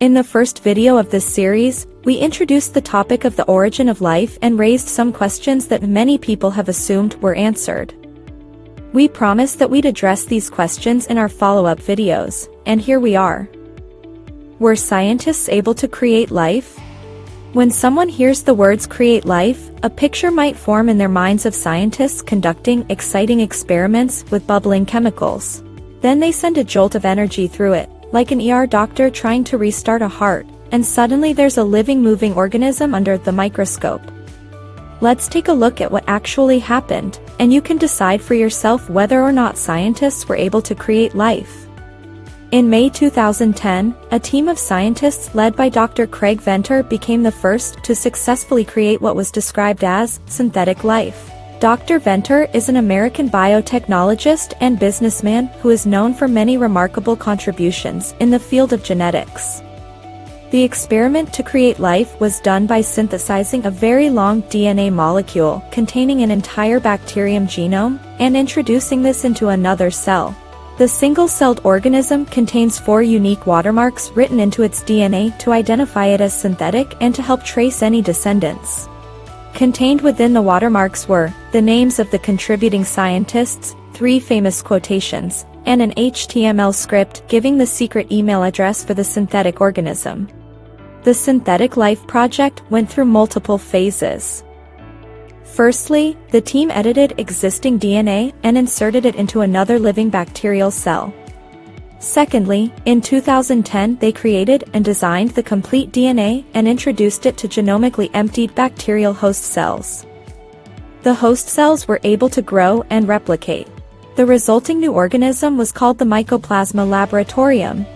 In the first video of this series, we introduced the topic of the origin of life and raised some questions that many people have assumed were answered. We promised that we'd address these questions in our follow-up videos, and here we are. Were scientists able to create life? When someone hears the words create life, a picture might form in their minds of scientists conducting exciting experiments with bubbling chemicals. Then they send a jolt of energy through it, like an ER doctor trying to restart a heart, and suddenly there's a living moving organism under the microscope. Let's take a look at what actually happened, and you can decide for yourself whether or not scientists were able to create life. In May 2010, a team of scientists led by Dr. Craig Venter became the first to successfully create what was described as synthetic life. Dr. Venter is an American biotechnologist and businessman who is known for many remarkable contributions in the field of genetics. The experiment to create life was done by synthesizing a very long DNA molecule containing an entire bacterium genome and introducing this into another cell. The single-celled organism contains 4 unique watermarks written into its DNA to identify it as synthetic and to help trace any descendants. Contained within the watermarks were the names of the contributing scientists, 3 famous quotations, and an HTML script giving the secret email address for the synthetic organism. The Synthetic Life project went through multiple phases. Firstly, the team edited existing DNA and inserted it into another living bacterial cell. Secondly, in 2010 they created and designed the complete DNA and introduced it to genomically emptied bacterial host cells. The host cells were able to grow and replicate. The resulting new organism was called the Mycoplasma laboratorium.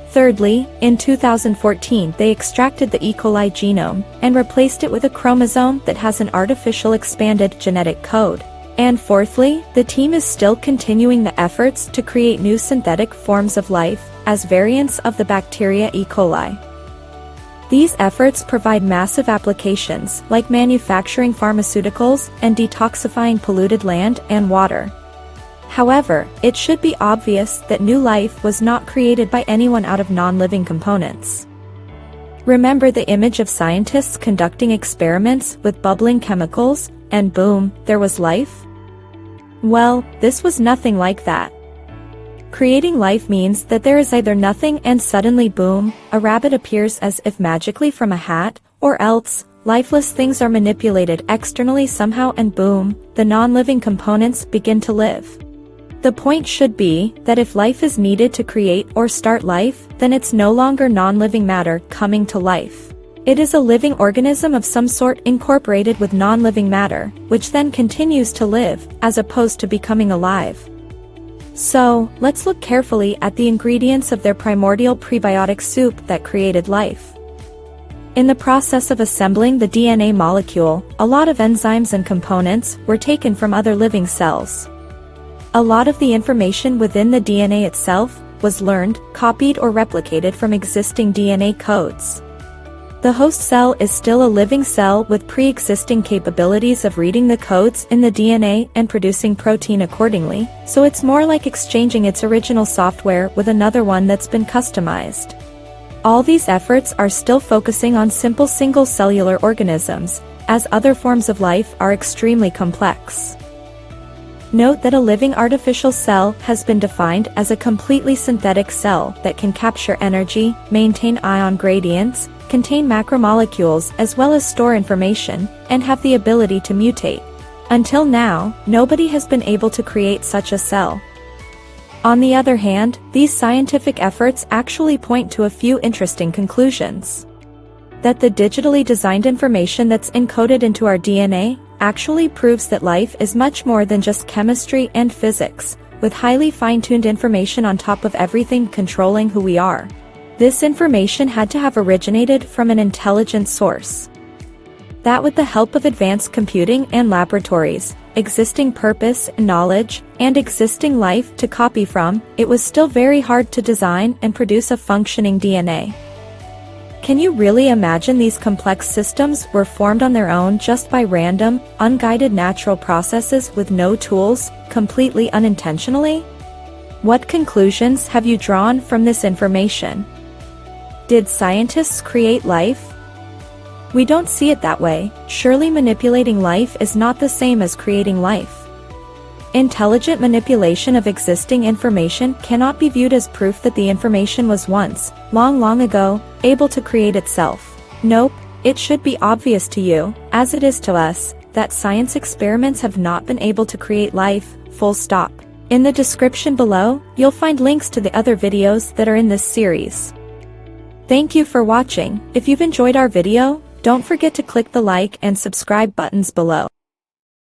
Thirdly, in 2014 they extracted the E. coli genome and replaced it with a chromosome that has an artificial expanded genetic code. And fourthly, the team is still continuing the efforts to create new synthetic forms of life as variants of the bacteria E. coli. These efforts provide massive applications like manufacturing pharmaceuticals and detoxifying polluted land and water. However, it should be obvious that new life was not created by anyone out of non-living components. Remember the image of scientists conducting experiments with bubbling chemicals, and boom, there was life? Well, this was nothing like that. Creating life means that there is either nothing and suddenly boom, a rabbit appears as if magically from a hat, or else, lifeless things are manipulated externally somehow and boom, the non-living components begin to live. The point should be that if life is needed to create or start life, then it's no longer non-living matter coming to life. It is a living organism of some sort incorporated with non-living matter, which then continues to live, as opposed to becoming alive. So, let's look carefully at the ingredients of their primordial prebiotic soup that created life. In the process of assembling the DNA molecule, a lot of enzymes and components were taken from other living cells. A lot of the information within the DNA itself was learned, copied or replicated from existing DNA codes. The host cell is still a living cell with pre-existing capabilities of reading the codes in the DNA and producing protein accordingly, so it's more like exchanging its original software with another one that's been customized. All these efforts are still focusing on simple single-cellular organisms, as other forms of life are extremely complex. Note that a living artificial cell has been defined as a completely synthetic cell that can capture energy, maintain ion gradients, contain macromolecules as well as store information, and have the ability to mutate. Until now, nobody has been able to create such a cell. On the other hand, these scientific efforts actually point to a few interesting conclusions. That the digitally designed information that's encoded into our DNA actually proves that life is much more than just chemistry and physics, with highly fine-tuned information on top of everything controlling who we are. This information had to have originated from an intelligent source. That with the help of advanced computing and laboratories, existing purpose, knowledge, and existing life to copy from, it was still very hard to design and produce a functioning DNA. Can you really imagine these complex systems were formed on their own just by random, unguided natural processes with no tools, completely unintentionally? What conclusions have you drawn from this information? Did scientists create life? We don't see it that way. Surely manipulating life is not the same as creating life. Intelligent manipulation of existing information cannot be viewed as proof that the information was once, long ago, able to create itself. Nope, it should be obvious to you, as it is to us, that science experiments have not been able to create life, full stop. In the description below, you'll find links to the other videos that are in this series. Thank you for watching. If you've enjoyed our video, don't forget to click the like and subscribe buttons below.